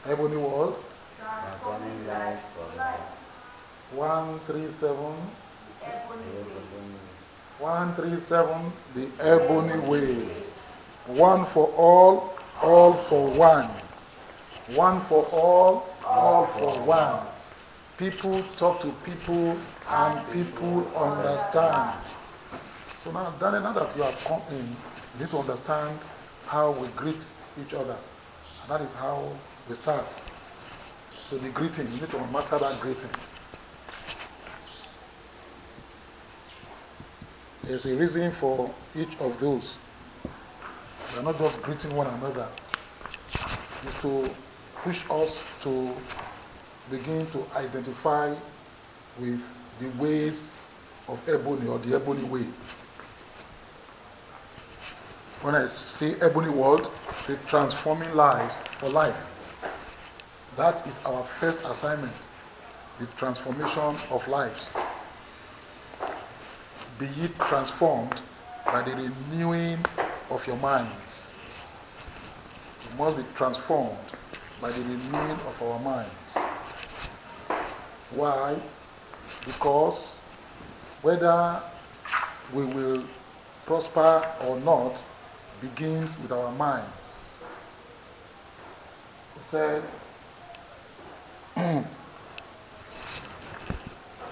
Ebony World. Transforming lives for life. 137. Ebony. 137, the Ebony Way. One for all for one. One for all for one. People talk to people and people understand. So now, Daniel, now that you have come in, you need to understand how we greet each other. And that is how we start. So the greeting, you need to master that greeting. There's a reason for each of those. We are not just greeting one another. It's to push us to begin to identify with the ways of Ebony or the Ebony way. When I say Ebony World, say transforming lives for life. That is our first assignment, the transformation of lives. Be ye transformed by the renewing of your minds. We must be transformed by the renewing of our minds. Why? Because whether we will prosper or not begins with our minds. He said,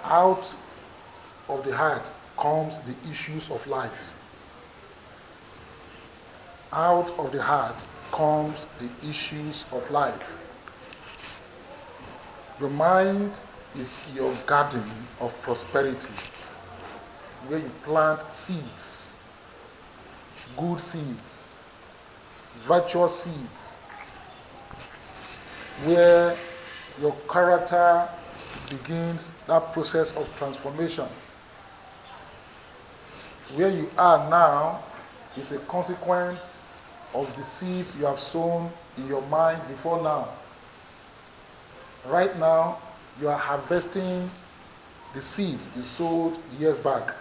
out of the heart comes the issues of life. Out of the heart comes the issues of life. Your mind is your garden of prosperity, where you plant seeds, good seeds, virtuous seeds, where your character begins that process of transformation. Where you are now is a consequence of the seeds you have sown in your mind before now. Right now, you are harvesting the seeds you sowed years back.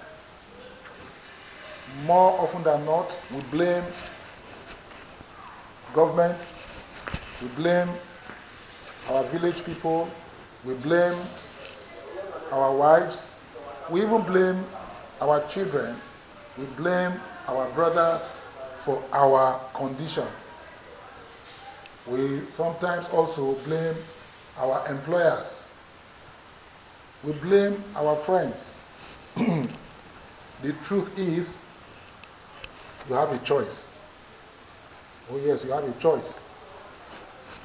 More often than not, we blame government, we blame our village people, we blame our wives, we even blame our children, we blame our brothers for our condition. We sometimes also blame our employers. We blame our friends. The truth is, you have a choice. Oh yes, you have a choice.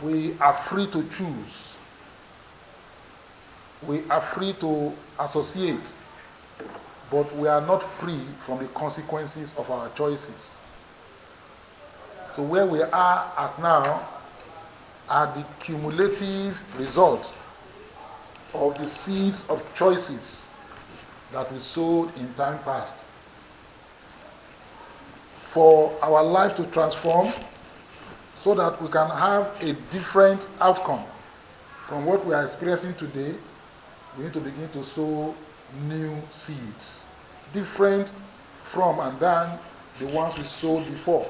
We are free to choose. We are free to associate, but we are not free from the consequences of our choices. So where we are at now are the cumulative results of the seeds of choices that we sowed in time past. For our life to transform so that we can have a different outcome from what we are experiencing today, we need to begin to sow new seeds, different from and than the ones we sowed before.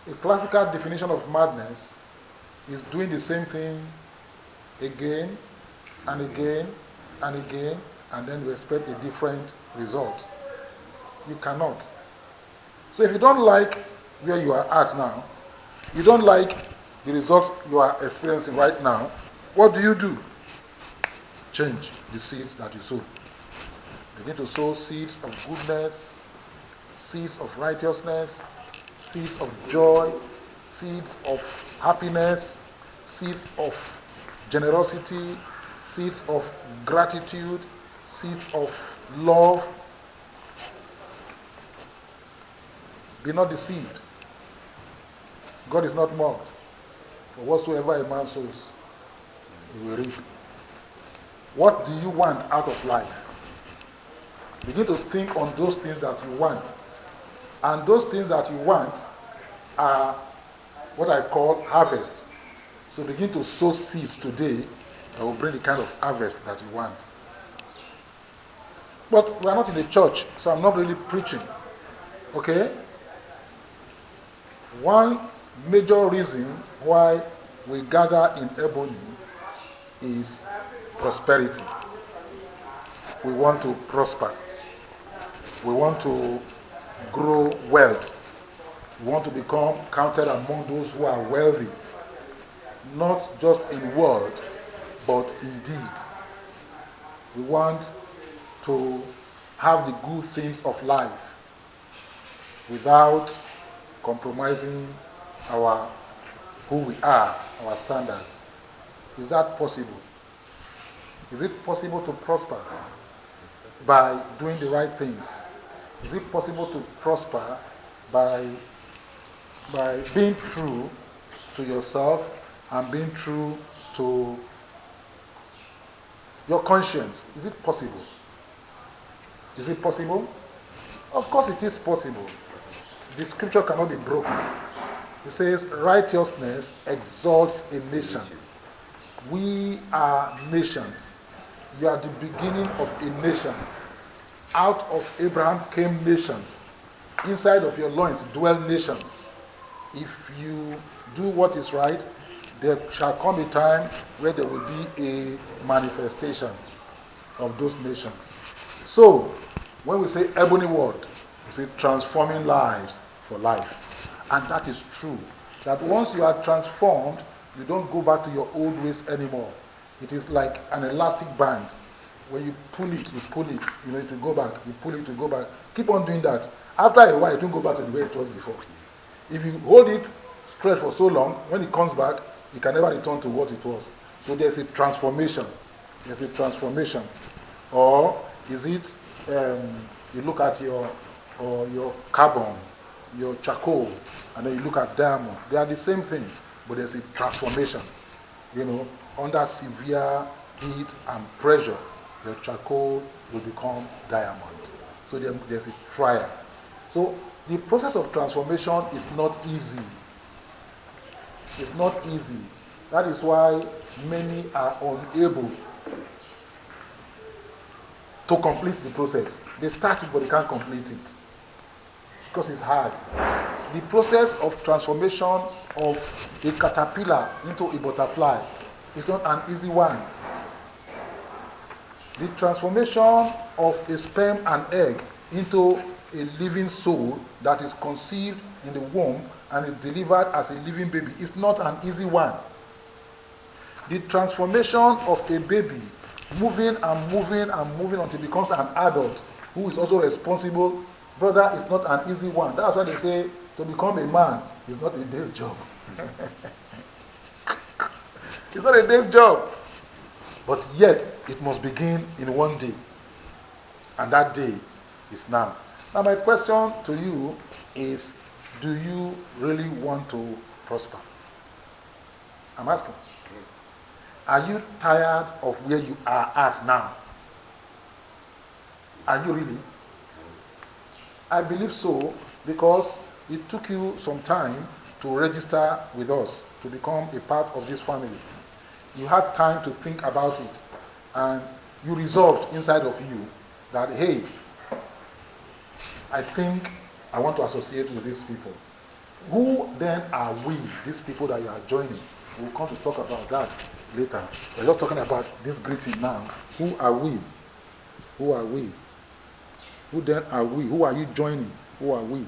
A classical definition of madness is doing the same thing again and again and again, and then you expect a different result. You cannot. So if you don't like where you are at now, you don't like the results you are experiencing right now, what do? Change the seeds that you sow. Begin to sow seeds of goodness, seeds of righteousness, seeds of joy, seeds of happiness, seeds of generosity, seeds of gratitude, seeds of love. Be not deceived. God is not mocked. For whatsoever a man sows, he will reap. What do you want out of life? Begin to think on those things that you want. And those things that you want are what I call harvest. So begin to sow seeds today that will bring the kind of harvest that you want. But we are not in the church, so I'm not really preaching. Okay? One major reason why we gather in Ebony is prosperity. We want to prosper. We want to grow wealth. We want to become counted among those who are wealthy, not just in word, but in deed. We want to have the good things of life without compromising our who we are, our standards. Is that possible? Is it possible to prosper by doing the right things? Is it possible to prosper by being true to yourself and being true to your conscience? Is it possible? Is it possible? Of course it is possible. The scripture cannot be broken. It says, righteousness exalts a nation. We are nations. You are the beginning of a nation. Out of Abraham came nations. Inside of your loins dwell nations. If you do what is right, there shall come a time where there will be a manifestation of those nations. So, when we say ebony word, we say transforming lives for life. And that is true. That once you are transformed, you don't go back to your old ways anymore. It is like an elastic band. When you pull it, it will go back. You pull it, to go back. Keep on doing that. After a while, it won't go back to the way it was before. If you hold it stretched for so long, when it comes back, it can never return to what it was. So there's a transformation. There's a transformation. Or is it, you look at your carbon, your charcoal, and then you look at diamond. They are the same thing, but there's a transformation. Under severe heat and pressure, the charcoal will become diamond. So there's a trial. So the process of transformation is not easy. It's not easy. That is why many are unable to complete the process. They start it, but they can't complete it. Because it's hard. The process of transformation of a caterpillar into a butterfly is not an easy one. The transformation of a sperm and egg into a living soul that is conceived in the womb and is delivered as a living baby is not an easy one. The transformation of a baby moving and moving and moving until it becomes an adult who is also responsible, brother, is not an easy one. That's why they say to become a man is not a day's job. It's not a day's job. But yet, it must begin in one day. And that day is now. Now my question to you is, do you really want to prosper? I'm asking. Are you tired of where you are at now? Are you really? I believe so, because it took you some time to register with us, to become a part of this family. You had time to think about it, and you resolved inside of you that, hey, I think I want to associate with these people. Who then are we, these people that you are joining? We'll come to talk about that later. We're just talking about this greeting now. Who are we? Who are we? Who then are we? Who are you joining? Who are we?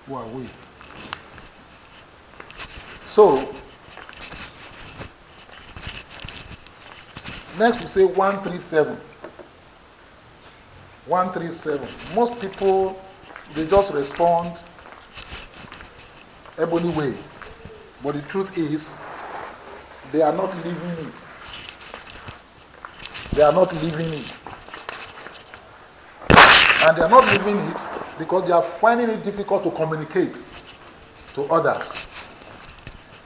Who are we? So, next we say 137. 137. Most people, they just respond ebony way. But the truth is, they are not living it. They are not living it. And they are not living it because they are finding it difficult to communicate to others.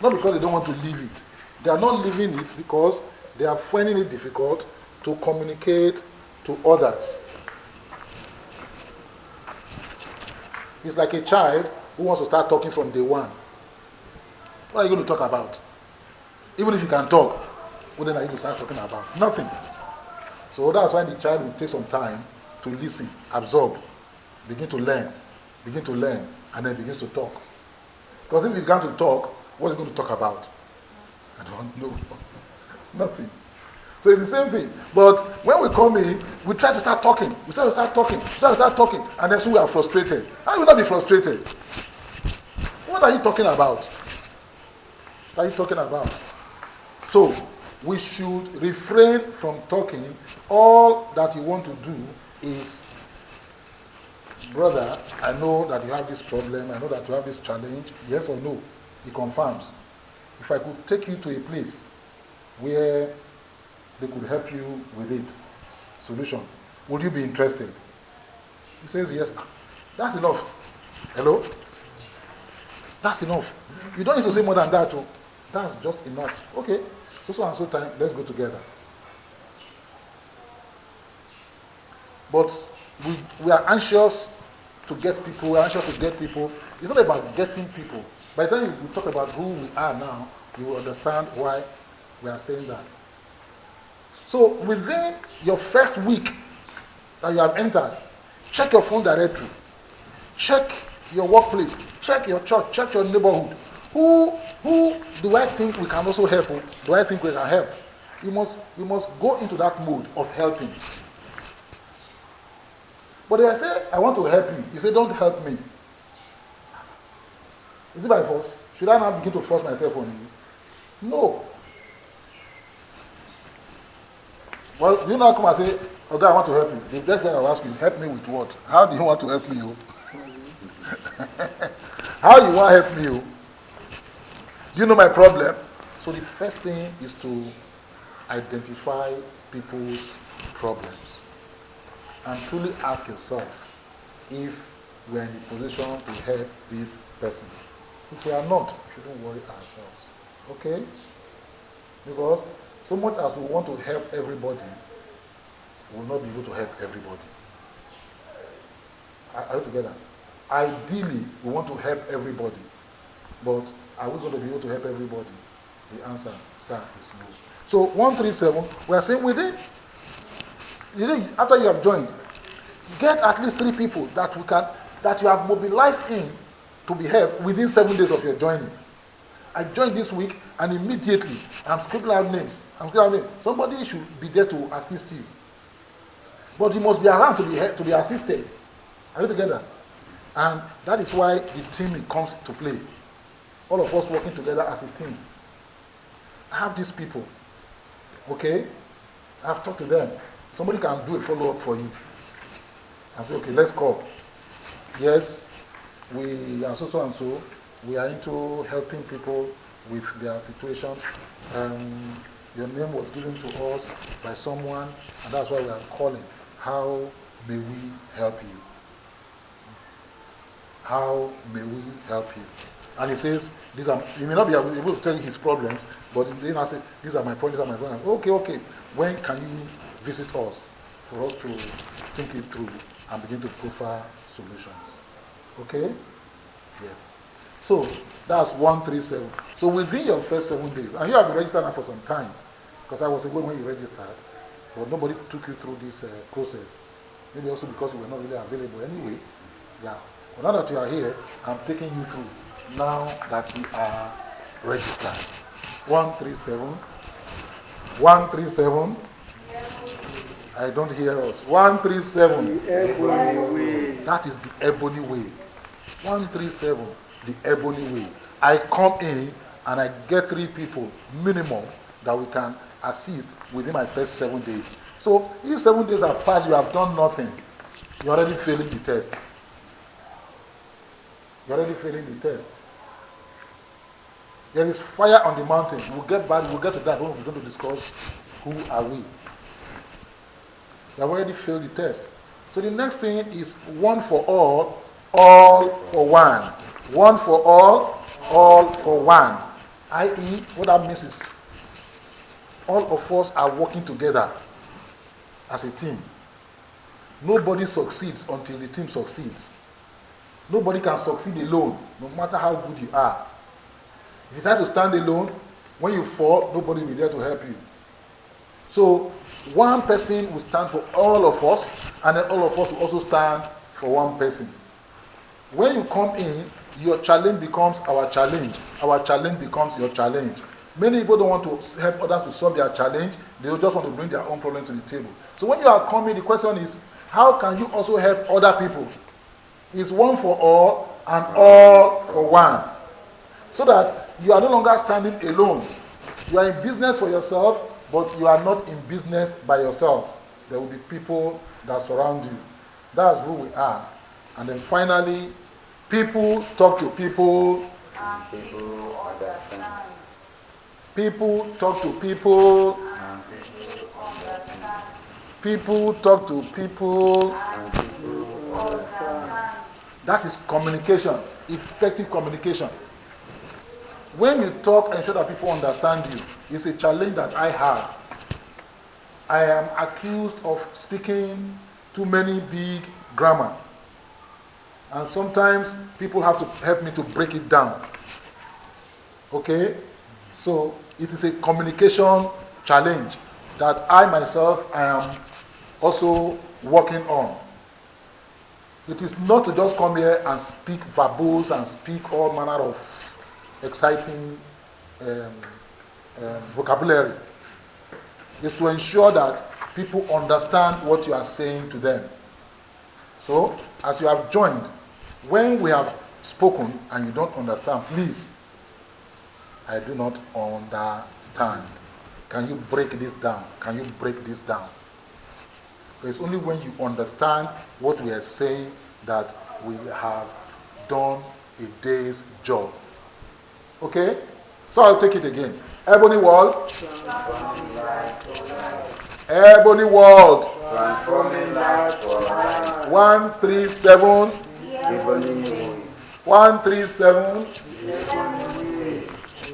Not because they don't want to live it. They are not living it because they are finding it difficult to communicate to others. It's like a child who wants to start talking from day one. What are you going to talk about? Even if you can talk, what then are you going to start talking about? Nothing. So that's why the child will take some time to listen, absorb, begin to learn, and then begins to talk. Because if he began to talk, what is he going to talk about? I don't know. Nothing. So it's the same thing. But when we come in, we try to start talking. We try to start talking. And then soon we are frustrated. How will you not be frustrated? What are you talking about? What are you talking about? So, we should refrain from talking. All that you want to do is, brother, I know that you have this problem. I know that you have this challenge. Yes or no? He confirms. If I could take you to a place where they could help you with it, solution, would you be interested? He says yes. That's enough. Hello? That's enough. You don't need to say more than that. Oh. That's just enough. Okay, so and so time, let's go together. But we are anxious to get people. We are anxious to get people. It's not about getting people. By the time we talk about who we are now, you will understand why we are saying that. So within your first week that you have entered, check your phone directory, check your workplace, check your church, check your neighborhood. Who do I think we can also help? Do I think we can help? You must go into that mode of helping. But if I say, I want to help you say, don't help me. Is it by force? Should I now begin to force myself on you? No. Well, you now come and say, okay, I want to help you. The next thing I'll ask you, help me with what? How do you want to help me? How you want to help me? You know my problem. So the first thing is to identify people's problems and truly ask yourself if we're in a position to help this person. If we are not, we shouldn't worry ourselves. Okay? Because so much as we want to help everybody, we will not be able to help everybody. Are you together? Ideally, we want to help everybody, but are we going to be able to help everybody? The answer, sir, is no. So 137, we are saying within, after you have joined, get at least 3 people that you have mobilized in to be helped within 7 days of your joining. I joined this week and immediately I'm scribbling out names. Somebody should be there to assist you. But you must be around to be assisted. Are you together? And that is why the team comes to play. All of us working together as a team. I have these people. Okay? I have talked to them. Somebody can do a follow-up for you. I say, okay, let's call. Yes, we are so and so. We are into helping people with their situation. Your name was given to us by someone, and that's why we are calling. How may we help you? How may we help you? And he says, he may not be able to tell you his problems, but then I say, these are my problems, these are my problems. Okay. When can you visit us for us to think it through and begin to profile solutions? Okay? Yes. So that's 137. So within your first 7 days, and you have been registered now for some time, because I was away when you registered, but nobody took you through this process. Maybe also because you were not really available anyway. Yeah. But now that you are here, I'm taking you through. Now that we are registered. 137. 137. I don't hear us. 137. The ebony way. That is the ebony way. 137. The ebony way. I come in and I get 3 people minimum that we can assist within my first 7 days. So if 7 days have passed, you have done nothing. You're already failing the test. You're already failing the test. There is fire on the mountain. We'll get to that when we're going to discuss who are we. You have already failed the test. So the next thing is one for all for one. One for all for one. I.e., what that means is all of us are working together as a team. Nobody succeeds until the team succeeds. Nobody can succeed alone, no matter how good you are. If you try to stand alone, when you fall, nobody will be there to help you. So one person will stand for all of us, and then all of us will also stand for one person. When you come in, your challenge becomes our challenge. Our challenge becomes your challenge. Many people don't want to help others to solve their challenge. They just want to bring their own problem to the table. So when you are coming, the question is, how can you also help other people? It's one for all and all for one. So that you are no longer standing alone. You are in business for yourself, but you are not in business by yourself. There will be people that surround you. That's who we are. And then finally, people talk to people. And people understand. People talk to people. And people understand. People talk to people. And people understand. That is communication, effective communication. When you talk, ensure that people understand you. It's a challenge that I have. I am accused of speaking too many big grammar. And sometimes people have to help me to break it down. Okay? So it is a communication challenge that I myself I am also working on. It is not to just come here and speak verbose and speak all manner of exciting vocabulary. It's to ensure that people understand what you are saying to them. So, as you have joined, when we have spoken and you don't understand, please, I do not understand. Can you break this down? Can you break this down? It's only when you understand what we are saying that we have done a day's job. Okay? So I'll take it again. Ebony World. Ebony World. Transforming life for life. 137. EBONY. 137.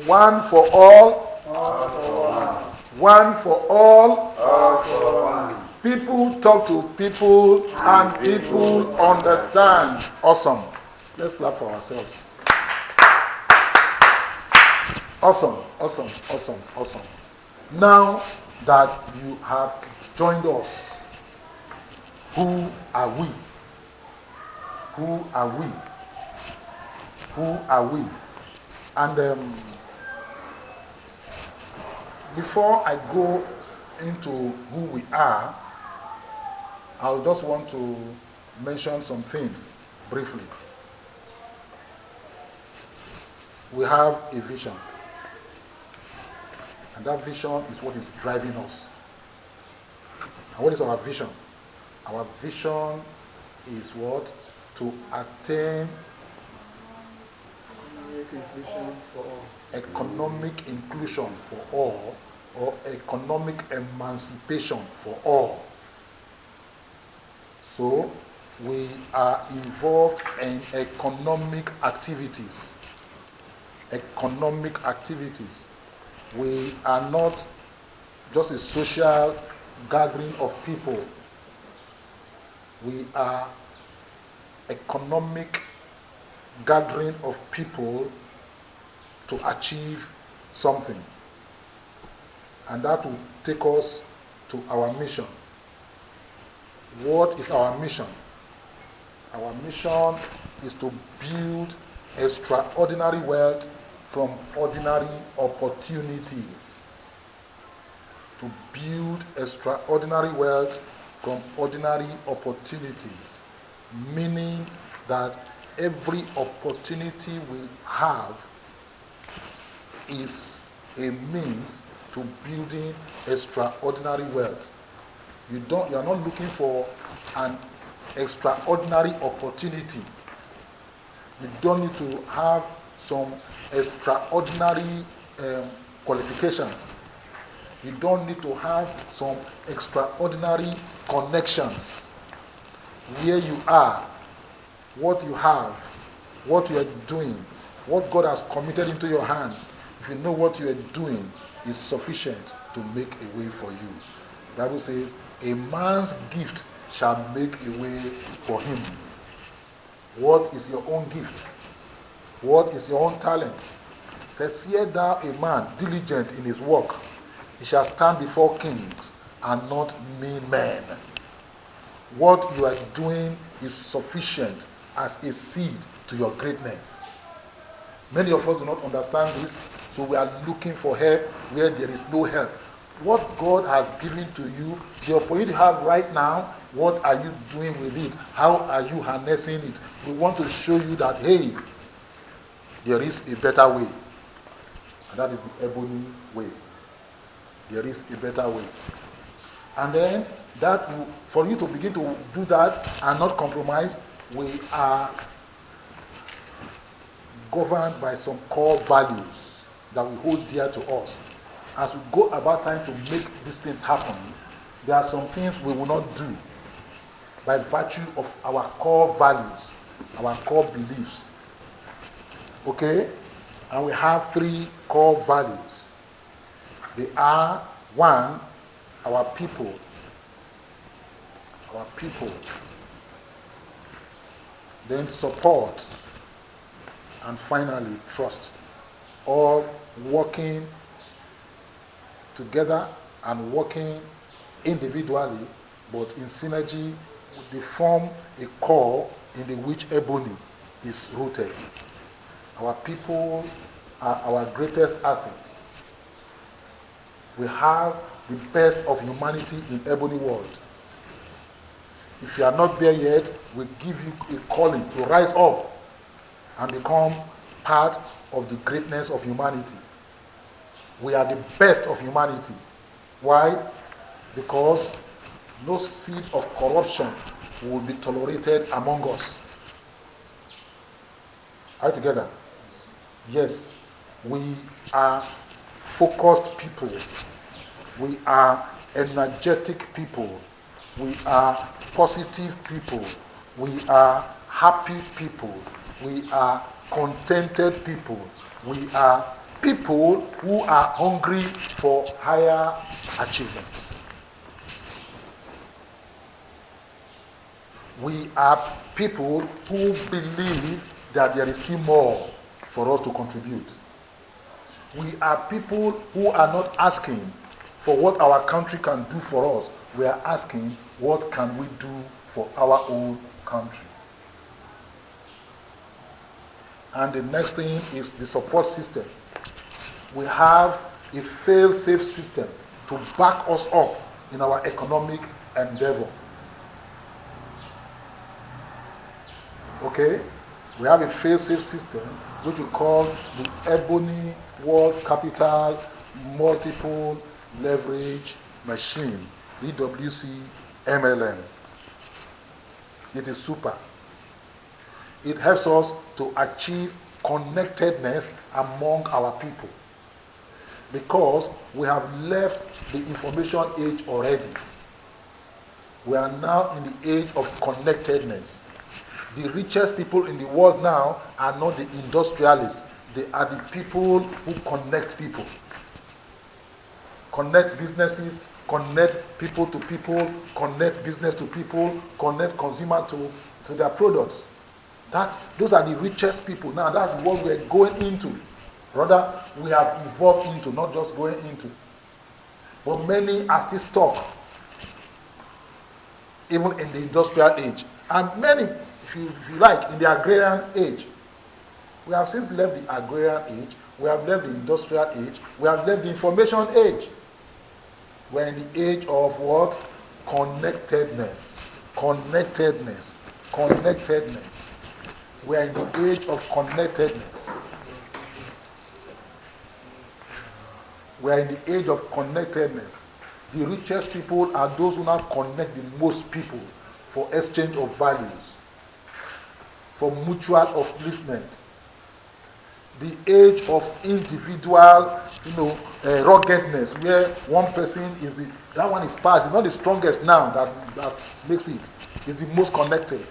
One for all. All for one. One for all. All for one. People talk to people and people understand. Awesome. Let's clap for ourselves. Awesome, awesome, awesome, awesome. Now that you have joined us, who are we? Who are we? Who are we? And before I go into who we are, I'll just want to mention some things briefly. We have a vision. And that vision is what is driving us. And what is our vision? Our vision is what? To attain economic inclusion for all, or economic emancipation for all. So we are involved in economic activities. Economic activities. We are not just a social gathering of people. We are economic gathering of people to achieve something. And that will take us to our mission. What is our mission? Our mission is to build extraordinary wealth from ordinary opportunities. To build extraordinary wealth from ordinary opportunities. Meaning that every opportunity we have is a means to building extraordinary wealth. You are not looking for an extraordinary opportunity. You don't need to have some extraordinary qualifications. You don't need to have some extraordinary connections. Where you are, what you have, what you are doing, what God has committed into your hands, if you know what you are doing, is sufficient to make a way for you. The Bible says, a man's gift shall make a way for him. What is your own gift? What is your own talent? It says, "Hear thou a man diligent in his work, he shall stand before kings and not mean men." What you are doing is sufficient as a seed to your greatness. Many of us do not understand this, so we are looking for help where there is no help. What God has given to you, the opportunity you have right now, what are you doing with it? How are you harnessing it? We want to show you that, hey, there is a better way. And that is the ebony way. There is a better way. And then, for you to begin to do that and not compromise, we are governed by some core values that we hold dear to us. As we go about trying to make these things happen, there are some things we will not do by virtue of our core values, our core beliefs. Okay? And we have 3 core values. They are, 1, our people. Our people. Then support. And finally, trust. All working together and working individually, but in synergy, they form a core in the which ebony is rooted. Our people are our greatest asset. We have the best of humanity in ebony world. If you are not there yet, we give you a calling to rise up and become part of the greatness of humanity. We are the best of humanity. Why? Because no seed of corruption will be tolerated among us. Are we together? Yes. We are focused people. We are energetic people. We are positive people. We are happy people. We are contented people. We are people who are hungry for higher achievements. We are people who believe that there is still more for us to contribute. We are people who are not asking for what our country can do for us. We are asking, what can we do for our own country? And the next thing is the support system. We have a fail-safe system to back us up in our economic endeavor. Okay? We have a fail-safe system which we call the Ebony World Capital Multiple Leverage Machine, EWC-MLM. It is super. It helps us to achieve connectedness among our people, because we have left the information age already. We are now in the age of connectedness. The richest people in the world now are not the industrialists. They are the people who connect people. Connect businesses, connect people to people, connect business to people, connect consumer to their products. Those are the richest people. Now that's what we're going into. Brother, we have evolved into, not just going into. But many are still stuck, even in the industrial age. And many, if you like, in the agrarian age. We have since left the agrarian age, we have left the industrial age, we have left the information age. We're in the age of what? Connectedness. Connectedness. Connectedness. We're in the age of connectedness. We're in the age of connectedness. The richest people are those who now connect the most people for exchange of values, for mutual upliftment. The age of individual, ruggedness, where one person is that one is past, it's not the strongest now that makes it. It's the most connected.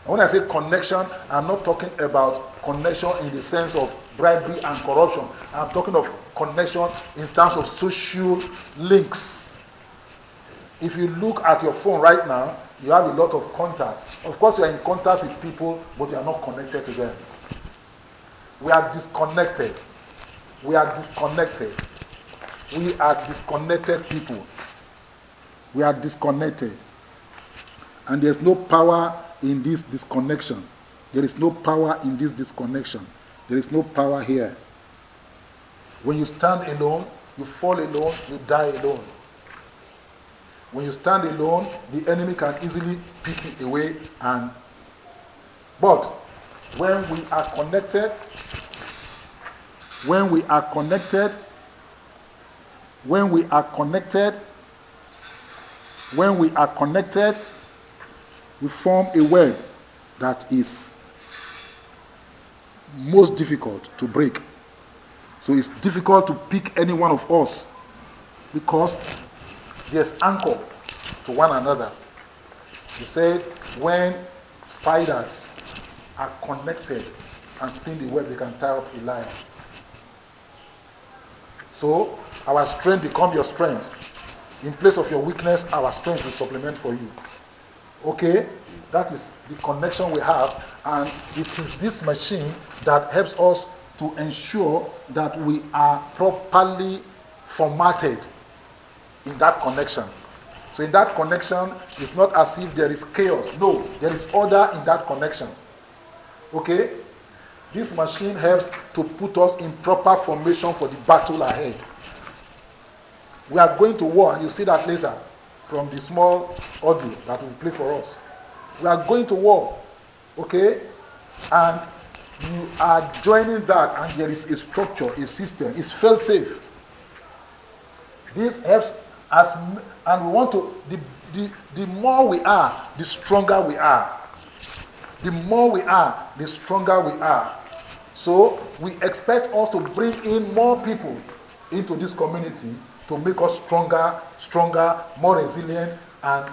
And when I say connection, I'm not talking about connection in the sense of bribery and corruption. I'm talking of connection in terms of social links. If you look at your phone right now, you have a lot of contacts. Of course, you are in contact with people, but you are not connected to them. We are disconnected. We are disconnected. We are disconnected people. We are disconnected. And there's no power in this disconnection. There is no power in this disconnection. There is no power here. When you stand alone, you fall alone, you die alone. When you stand alone, the enemy can easily pick you away. But when we are connected, we form a web that is most difficult to break. So it's difficult to pick any one of us because there's anchor to one another. He said when spiders are connected and spin the web, they can tie up a lion. So our strength becomes your strength. In place of your weakness, our strength will supplement for you. Okay? That is the connection we have, and it is this machine that helps us to ensure that we are properly formatted in that connection. So in that connection, it's not as if there is chaos. No, there is order in that connection. Okay? This machine helps to put us in proper formation for the battle ahead. We are going to war, and you see that later from the small audio that will play for us. We are going to war, okay? And you are joining that, and there is a structure, a system. It's fail-safe. This helps us, and we want to, the more we are, the stronger we are. The more we are, the stronger we are. So we expect us to bring in more people into this community to make us stronger, more resilient, and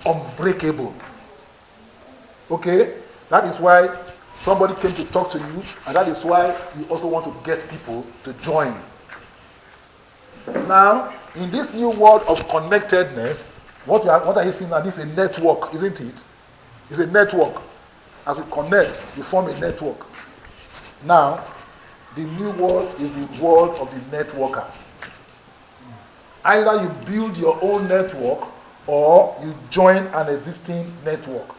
unbreakable. Okay? That is why somebody came to talk to you, and that is why you also want to get people to join. Now, in this new world of connectedness, what are you seeing now? This is a network, isn't it? It's a network. As we connect, you form a network. Now, the new world is the world of the networker. Either you build your own network or you join an existing network.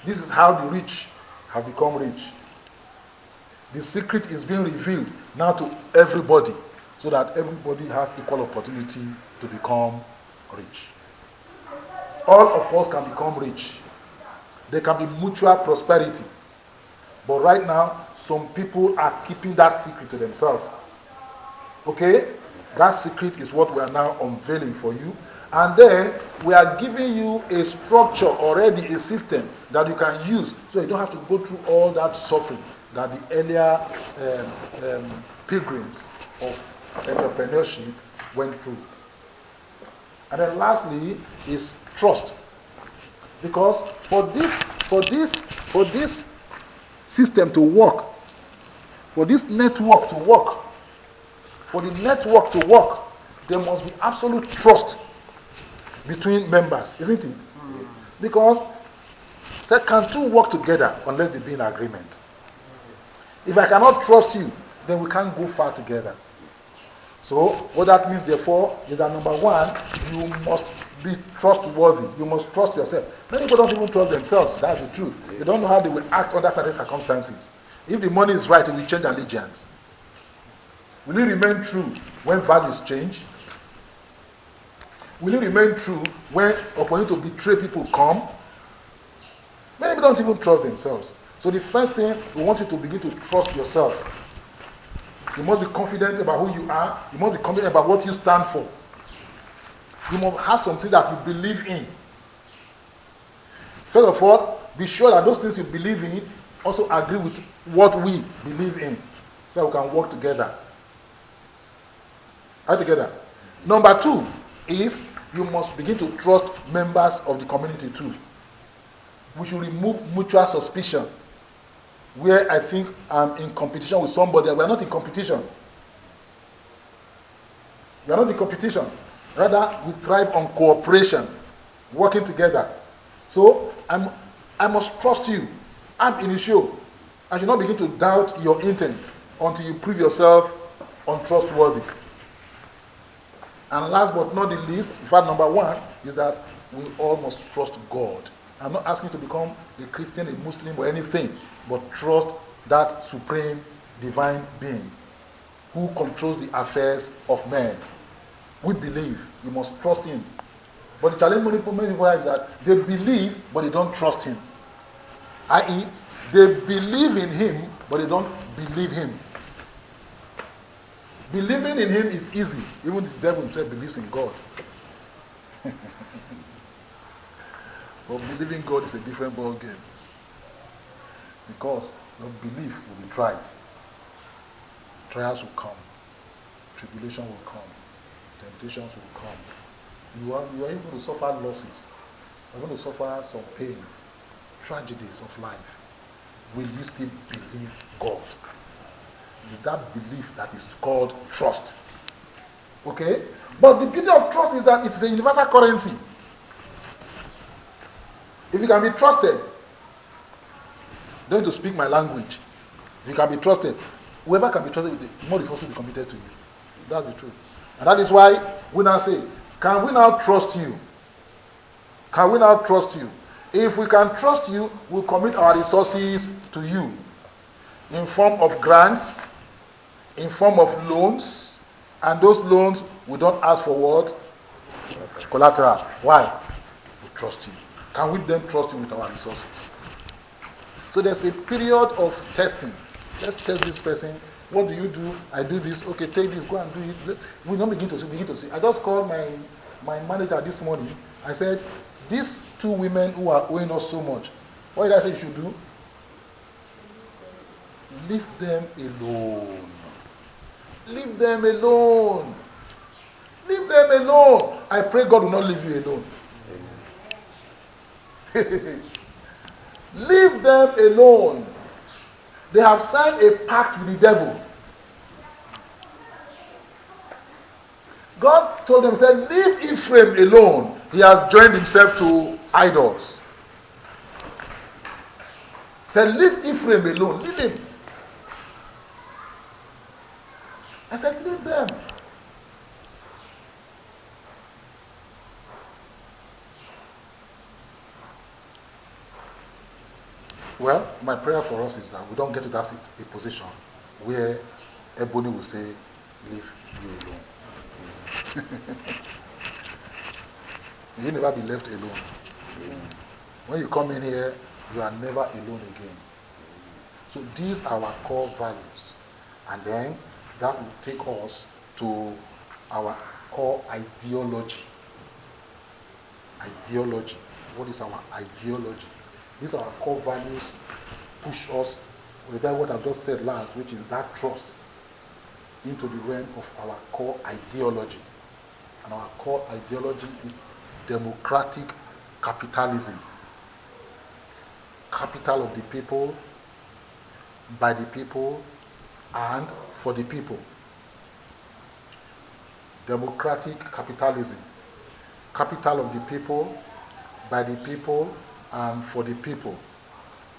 This is how the rich have become rich. The secret is being revealed now to everybody so that everybody has equal opportunity to become rich. All of us can become rich. There can be mutual prosperity. But right now, some people are keeping that secret to themselves. Okay? That secret is what we are now unveiling for you. And then we are giving you a structure already, a system that you can use so you don't have to go through all that suffering that the earlier pilgrims of entrepreneurship went through. And then lastly is trust. Because for this system to work, for this network to work, there must be absolute trust between members, isn't it? Because can two work together unless they be in agreement? If I cannot trust you, then we can't go far together. So what that means, therefore, is that number one, you must be trustworthy. You must trust yourself. Many people don't even trust themselves. That's the truth. They don't know how they will act under certain circumstances. If the money is right, it will change allegiance. Will it remain true when values change? Will it remain true when opportunity to betray people come? Many people don't even trust themselves. So the first thing, we want you to begin to trust yourself. You must be confident about who you are. You must be confident about what you stand for. You must have something that you believe in. First of all, be sure that those things you believe in also agree with what we believe in, so we can work together. Are we together? Number two is you must begin to trust members of the community too. We should remove mutual suspicion. Where I think I'm in competition with somebody, we are not in competition. We are not in competition. Rather, we thrive on cooperation, working together. So, I must trust you. I'm initial. I should not begin to doubt your intent until you prove yourself untrustworthy. And last but not the least, in fact, number one, is that we all must trust God. I'm not asking you to become a Christian, a Muslim, or anything, but trust that supreme divine being who controls the affairs of men. We believe, we must trust him. But the challenge many people have is that they believe, but they don't trust him. I.e., they believe in him, but they don't believe him. Believing in him is easy. Even the devil himself believes in God. But believing God is a different ball game. Because your belief will be tried. Trials will come. Tribulation will come. Temptations will come. You are even going to suffer losses. You are going to suffer some pains, tragedies of life. Will you still believe God? With that belief that is called trust. Okay? But the beauty of trust is that it's a universal currency. If you can be trusted, don't to speak my language. If you can be trusted, whoever can be trusted, more resources will be committed to you. That's the truth. And that is why we now say, can we now trust you? Can we now trust you? If we can trust you, we'll commit our resources to you in form of grants, in form of loans, and those loans we don't ask for what? Collateral. Why? We trust you. Can we then trust you with our resources? So there's a period of testing. Let's test this person. What do you do? I do this. Okay, take this. Go and do it. We don't begin to see. I just called my manager this morning. I said, these two women who are owing us so much, what did I say you should do? Leave them alone. Leave them alone. Leave them alone. I pray God will not leave you alone. Leave them alone. They have signed a pact with the devil. God told them, said, leave Ephraim alone. He has joined himself to idols. Said, leave Ephraim alone. Leave him. I said, leave them. Well, my prayer for us is that we don't get to that a position where Ebony will say, leave you alone. You never be left alone. When you come in here, you are never alone again. So these are our core values. And then that will take us to our core ideology. Ideology. What is our ideology? These are our core values, push us, without what I've just said last, which is that trust, into the realm of our core ideology. And our core ideology is democratic capitalism. Capital of the people, by the people, and for the people. Democratic capitalism. Capital of the people, by the people, and for the people.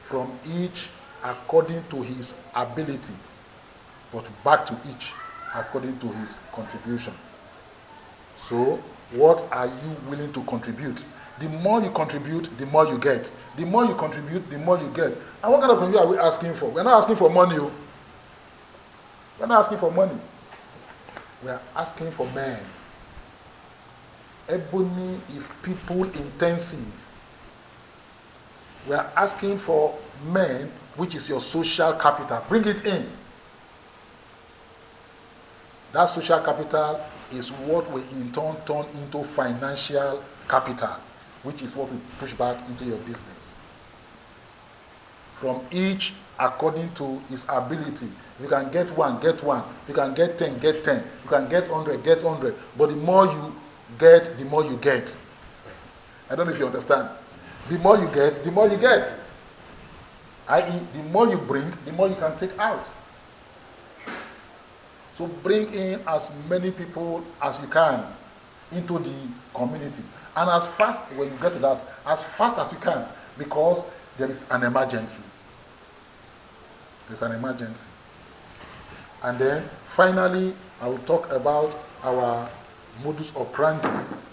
From each according to his ability, but back to each according to his contribution. So, what are you willing to contribute? The more you contribute, the more you get. The more you contribute, the more you get. And what kind of contribution are we asking for? We're not asking for money. We're not asking for money. We're asking for men. Ebony is people intensive. We are asking for men, which is your social capital. Bring it in. That social capital is what we in turn turn into financial capital, which is what we push back into your business. From each according to his ability. You can get one, get one. You can get 10, get 10. You can get 100, get 100. But the more you get, the more you get. I don't know if you understand. The more you get, the more you get. I.e., the more you bring, the more you can take out. So bring in as many people as you can into the community. And as fast, when you get to that, as fast as you can, because there is an emergency. There's an emergency. And then, finally, I will talk about our modus operandi,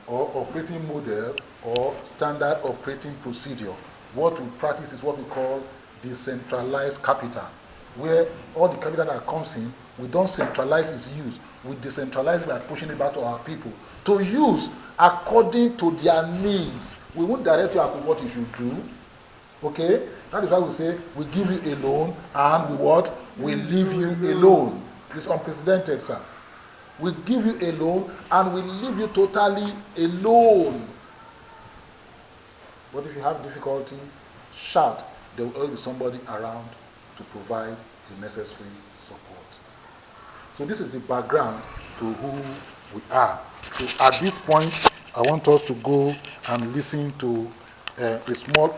or operating model, or standard operating procedure. What we practice is what we call decentralized capital. where all the capital that comes in, we don't centralize its use. We decentralize by pushing it back to our people to use according to their needs. We won't direct you as to what you should do. Okay? That is why we say we give you a loan and we what? We leave you alone. It's unprecedented, sir. We give you a loan and we leave you totally alone. But if you have difficulty, shout. There will always be somebody around to provide the necessary support. So this is the background to who we are. So at this point, I want us to go and listen to a small